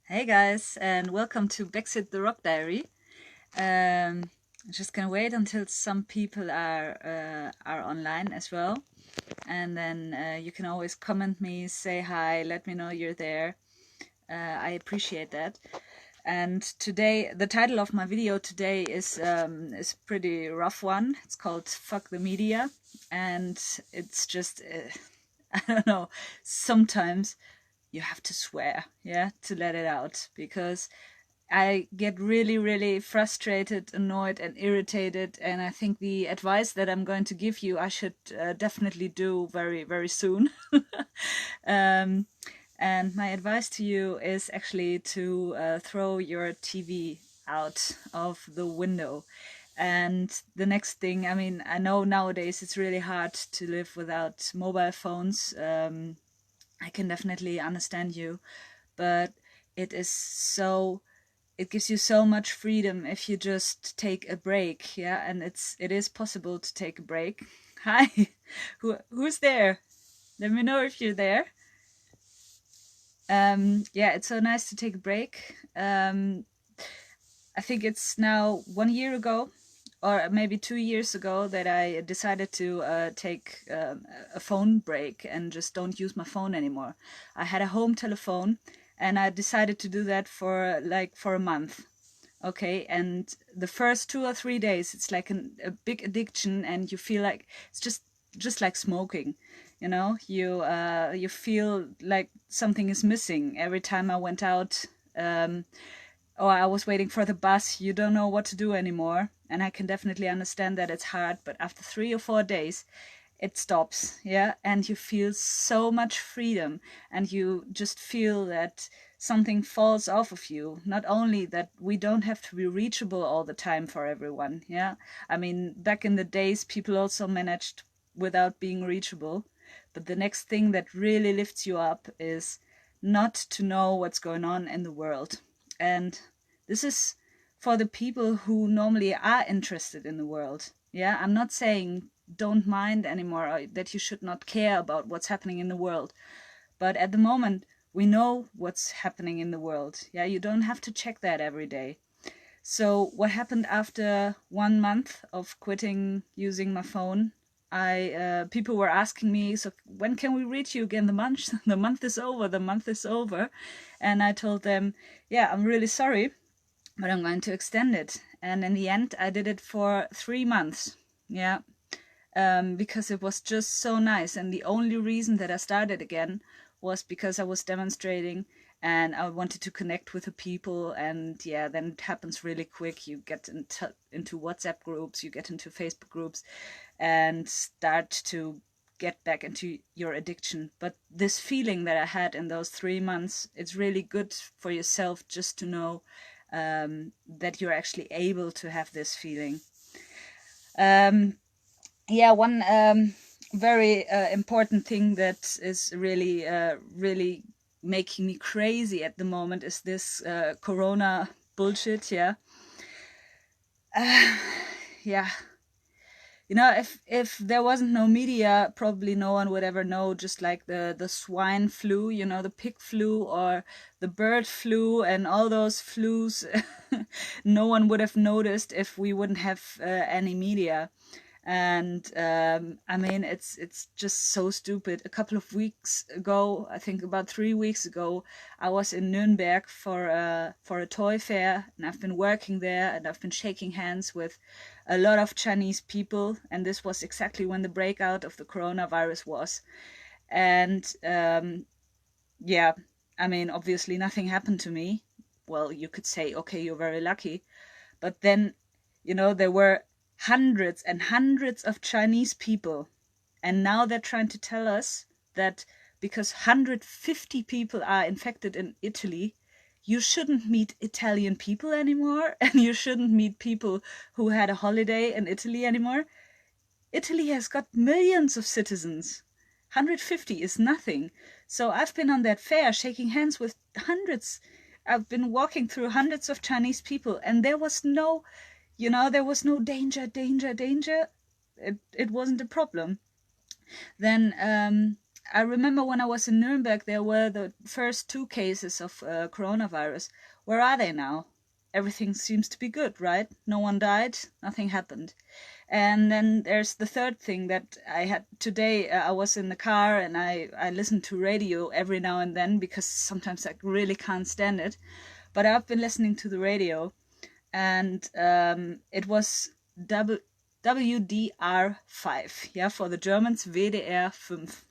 Hey guys, and welcome to BEXIT the Rock Diary. I'm just gonna wait until some people are online as well, and then you can always comment me, say hi, let me know you're there. I appreciate that. And today, the title of my video today is a pretty rough one. It's called "Fuck the Media," and it's just I don't know. Sometimes you have to swear, yeah, to let it out, because I get really, really frustrated, annoyed, and irritated. And I think the advice that I'm going to give you, I should definitely do very, very soon. um, and my advice to you is actually to throw your TV out of the window. And the next thing, I mean, I know nowadays it's really hard to live without mobile phones. I can definitely understand you, but it is so, it gives you so much freedom if you just take a break. Yeah, and it is possible to take a break. Hi. Who's there? Let me know if you're there. Yeah, it's so nice to take a break. I think it's now 1 year ago, or maybe 2 years ago, that I decided to take a phone break and just don't use my phone anymore. I had a home telephone, and I decided to do that for a month. Okay, and the first 2 or 3 days, it's like a big addiction, and you feel like it's just like smoking. You know, you feel like something is missing every time I went out. Or I was waiting for the bus. You don't know what to do anymore, and I can definitely understand that it's hard. But after 3 or 4 days, it stops, yeah, and you feel so much freedom, and you just feel that something falls off of you. Not only that we don't have to be reachable all the time for everyone, yeah. I mean, back in the days, people also managed without being reachable. But the next thing that really lifts you up is not to know what's going on in the world. And this is for the people who normally are interested in the world. Yeah, I'm not saying don't mind anymore, or that you should not care about what's happening in the world. But at the moment, we know what's happening in the world. Yeah, you don't have to check that every day. So what happened after 1 month of quitting using my phone? People were asking me, so when can we reach you again? The month is over. The month is over, and I told them, yeah, I'm really sorry, but I'm going to extend it. And in the end, I did it for 3 months. Yeah, because it was just so nice. And the only reason that I started again was because I was demonstrating and I wanted to connect with the people. And yeah, then it happens really quick. You get into WhatsApp groups, you get into Facebook groups, and start to get back into your addiction. But this feeling that I had in those 3 months, it's really good for yourself just to know that you're actually able to have this feeling. Yeah, one very important thing that is really making me crazy at the moment is this corona bullshit. Yeah. Yeah. You know, if there wasn't no media, probably no one would ever know. Just like the swine flu, you know, the pig flu or the bird flu and all those flus, no one would have noticed if we wouldn't have any media. And I mean, it's just so stupid. A couple of weeks ago, I think about 3 weeks ago, I was in Nuremberg for a toy fair, and I've been working there, and I've been shaking hands with a lot of Chinese people, and this was exactly when the breakout of the coronavirus was. And yeah, I mean, obviously nothing happened to me. Well, you could say, okay, you're very lucky, but then, you know, there were hundreds and hundreds of Chinese people. And now they're trying to tell us that because 150 people are infected in Italy, you shouldn't meet Italian people anymore, and you shouldn't meet people who had a holiday in Italy anymore. Italy has got millions of citizens. 150 is nothing. So I've been on that fair shaking hands with hundreds. I've been walking through hundreds of Chinese people, and there was no, you know, there was no danger. It wasn't a problem. Then I remember when I was in Nuremberg, there were the first 2 cases of coronavirus. Where are they now? Everything seems to be good, right? No one died, nothing happened. And then there's the third thing that I had today. I was in the car and I listened to radio every now and then because sometimes I really can't stand it. But I've been listening to the radio, and it was WDR5, yeah, for the Germans, WDR5.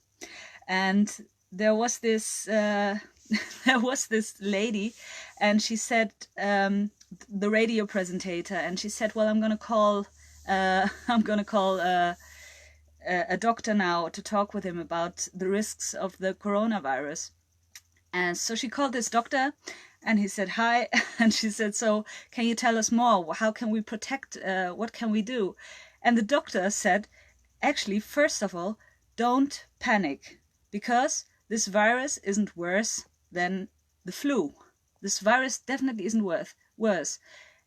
And there was this there was this lady, and she said, the radio presentator, and she said, well, I'm gonna call a doctor now to talk with him about the risks of the coronavirus. And so she called this doctor, and he said, hi. And she said, so can you tell us more? How can we protect? What can we do? And the doctor said, actually, first of all, don't panic, because this virus isn't worse than the flu. This virus definitely isn't worse.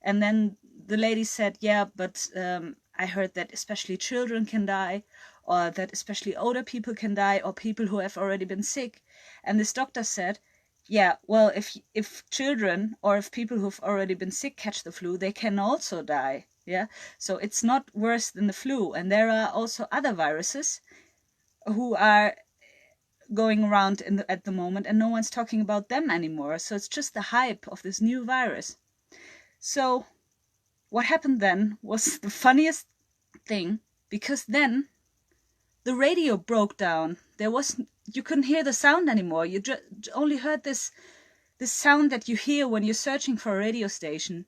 And then the lady said, yeah, but I heard that especially children can die, or that especially older people can die, or people who have already been sick. And this doctor said, yeah, well, if children or if people who've already been sick catch the flu, they can also die. Yeah, so it's not worse than the flu. And there are also other viruses who are going around at the moment, and no one's talking about them anymore. So it's just the hype of this new virus. So what happened then was the funniest thing, because then the radio broke down. You couldn't hear the sound anymore. You only heard this sound that you hear when you're searching for a radio station.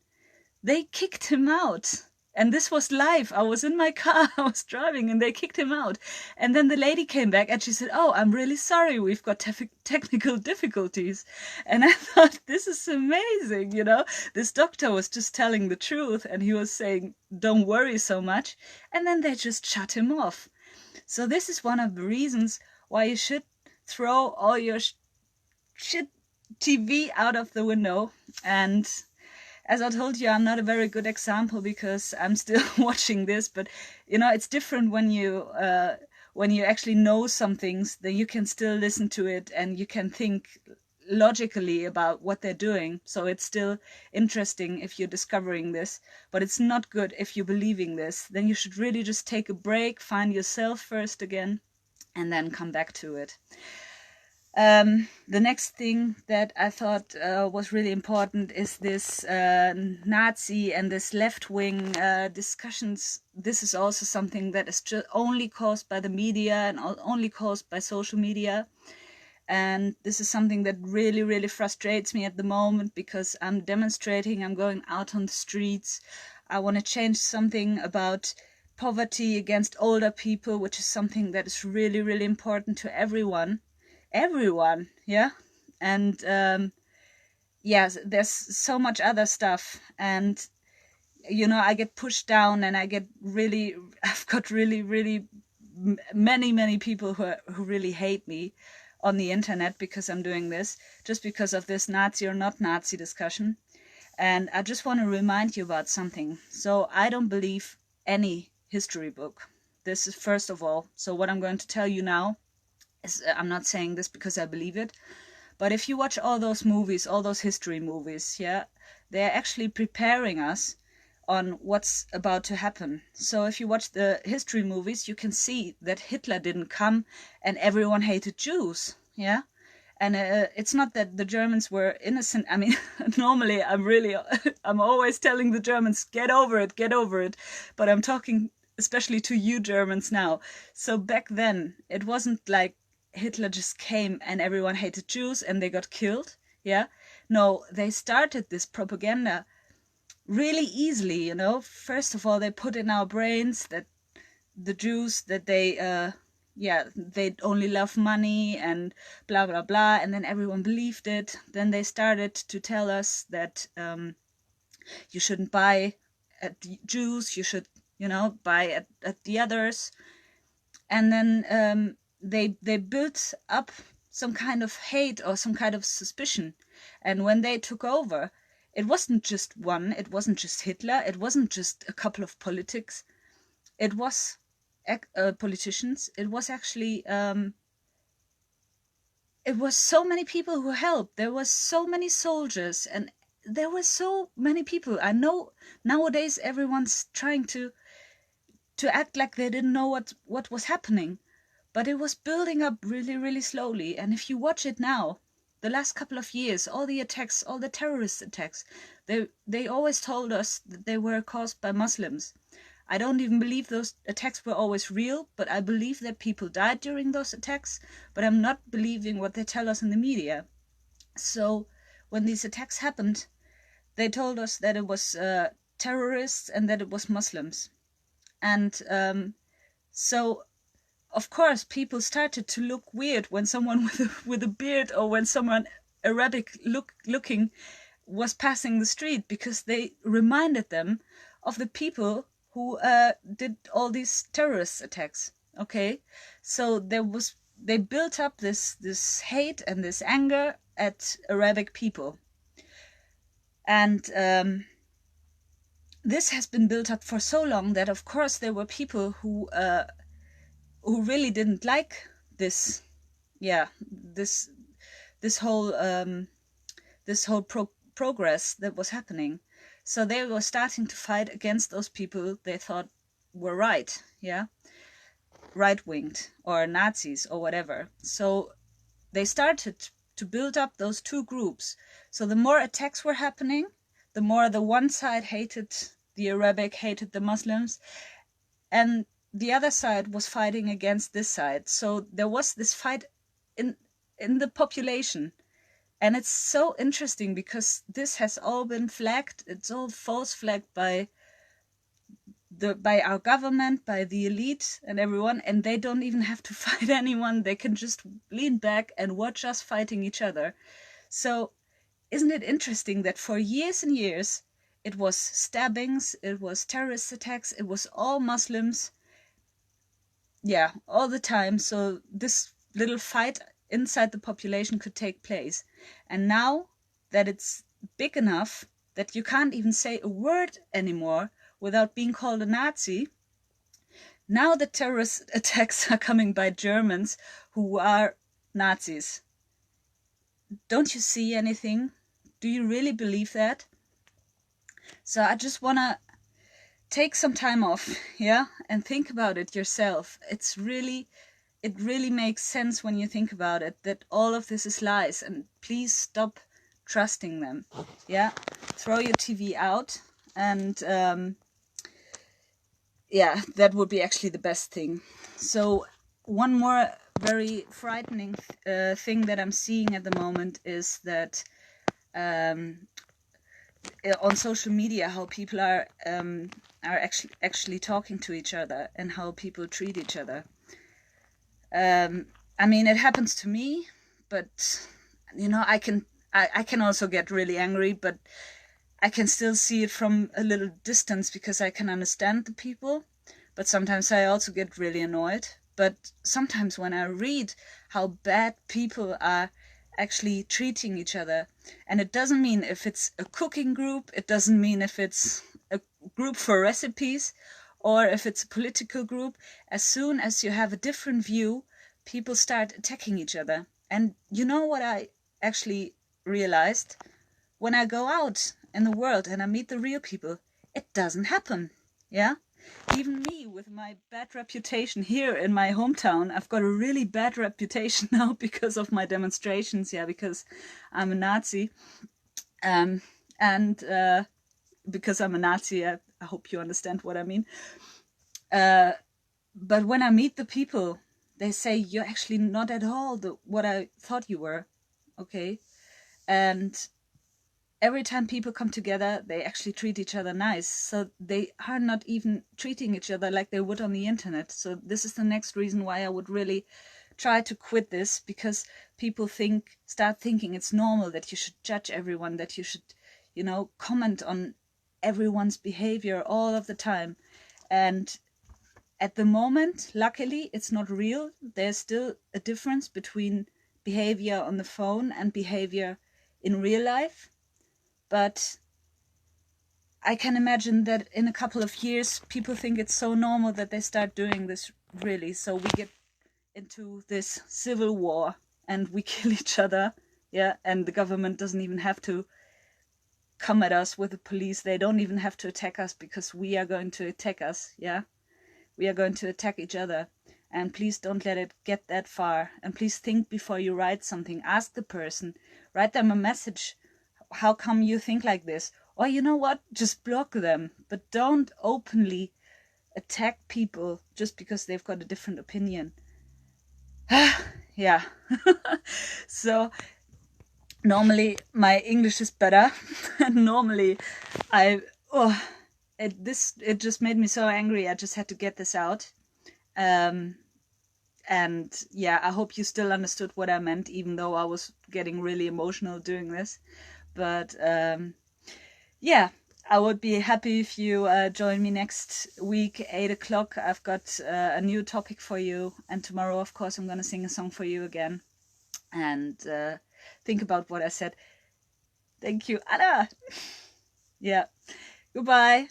They kicked him out. And this was live. I was in my car, I was driving, and they kicked him out. And then the lady came back and she said, oh, I'm really sorry, we've got technical difficulties. And I thought, this is amazing, you know. This doctor was just telling the truth, and he was saying, don't worry so much. And then they just shut him off. So this is one of the reasons why you should throw all your shit TV out of the window. And as I told you, I'm not a very good example because I'm still watching this, but you know, it's different when you actually know some things, then you can still listen to it and you can think logically about what they're doing. So it's still interesting if you're discovering this, but it's not good if you're believing this. Then you should really just take a break, find yourself first again, and then come back to it. The next thing that I thought was really important is this Nazi and this left-wing discussions. This is also something that is just only caused by the media and only caused by social media. And this is something that really, really frustrates me at the moment, because I'm demonstrating, I'm going out on the streets. I want to change something about poverty against older people, which is something that is really, really important to everyone. Yeah. And yes, there's so much other stuff, and you know, I get pushed down, and I've got really many people who really hate me on the internet because I'm doing this, just because of this Nazi or not Nazi discussion. And I just want to remind you about something. So I don't believe any history book. This is first of all. So what I'm going to tell you now, I'm not saying this because I believe it, but if you watch all those movies, all those history movies, yeah, they're actually preparing us on what's about to happen. So if you watch the history movies, you can see that Hitler didn't come and everyone hated Jews, yeah? And it's not that the Germans were innocent. I mean, normally I'm always telling the Germans, get over it, but I'm talking especially to you Germans now. So back then, it wasn't like Hitler just came and everyone hated Jews and they got killed, yeah? No, they started this propaganda really easily, you know. First of all, they put in our brains that the Jews, that they only love money and blah, blah, blah. And then everyone believed it. Then they started to tell us that you shouldn't buy at the Jews, you should, you know, buy at the others. And then they built up some kind of hate or some kind of suspicion. And when they took over, it wasn't just one, it wasn't just Hitler, it wasn't just a couple of politics. It was politicians. It was actually it was so many people who helped. There was so many soldiers, and there were so many people. I know nowadays everyone's trying to act like they didn't know what was happening, but it was building up really, really slowly. And if you watch it now, the last couple of years, all the attacks, all the terrorist attacks, they always told us that they were caused by Muslims. I don't even believe those attacks were always real, but I believe that people died during those attacks, but I'm not believing what they tell us in the media. So when these attacks happened, they told us that it was terrorists and that it was Muslims. And so, of course, people started to look weird when someone with a beard, or when someone Arabic looking was passing the street, because they reminded them of the people who did all these terrorist attacks. Okay, so they built up this hate and this anger at Arabic people, and this has been built up for so long that, of course, there were people who really didn't like this, this whole progress that was happening. So they were starting to fight against those people they thought were right, right-winged or Nazis or whatever. So they started to build up those two groups. So the more attacks were happening, the more the one side hated the Arabic, hated the Muslims, and the other side was fighting against this side. So there was this fight in the population. And it's so interesting because this has all been flagged. It's all false flagged by our government, by the elite and everyone, and they don't even have to fight anyone. They can just lean back and watch us fighting each other. So isn't it interesting that for years and years it was stabbings, it was terrorist attacks, it was all Muslims, all the time. So this little fight inside the population could take place. And now that it's big enough that you can't even say a word anymore without being called a Nazi, now the terrorist attacks are coming by Germans who are Nazis. Don't you see anything? Do you really believe that? So I just want to take some time off, and think about it yourself. It really makes sense when you think about it, that all of this is lies, and please stop trusting them. Throw your TV out, and that would be actually the best thing. So one more very frightening thing that I'm seeing at the moment is that on social media, how people are actually talking to each other and how people treat each other. I mean, it happens to me, but I can also get really angry, but I can still see it from a little distance because I can understand the people. But sometimes I also get really annoyed. But sometimes when I read how bad people are actually treating each other, and it doesn't mean if it's a cooking group, it doesn't mean if it's a group for recipes, or if it's a political group, as soon as you have a different view, people start attacking each other. And you know what I actually realized? When I go out in the world and I meet the real people, it doesn't happen. Even me, with my bad reputation here in my hometown, I've got a really bad reputation now because of my demonstrations, because I'm a Nazi. And because I'm a Nazi, I hope you understand what I mean. But when I meet the people, they say, you're actually not at all what I thought you were. Okay. And every time people come together, they actually treat each other nice. So they are not even treating each other like they would on the internet. So this is the next reason why I would really try to quit this, because people start thinking it's normal that you should judge everyone, that you should, comment on everyone's behavior all of the time. And at the moment, luckily, it's not real. There's still a difference between behavior on the phone and behavior in real life. But I can imagine that in a couple of years, people think it's so normal that they start doing this really. So we get into this civil war. and we kill each other, yeah, and the government doesn't even have to come at us with the police. They don't even have to attack us, because we are going to attack us, yeah. We are going to attack each other. And please don't let it get that far. And please think before you write something. Ask the person. Write them a message. How come you think like this? Or you know what? Just block them. But don't openly attack people just because they've got a different opinion. Yeah. So normally my English is better. Normally it just made me so angry. I just had to get this out. And yeah, I hope you still understood what I meant, even though I was getting really emotional doing this. But yeah, I would be happy if you join me next week, 8 o'clock. I've got a new topic for you. And tomorrow, of course, I'm going to sing a song for you again. And think about what I said. Thank you, Anna. Yeah. Goodbye.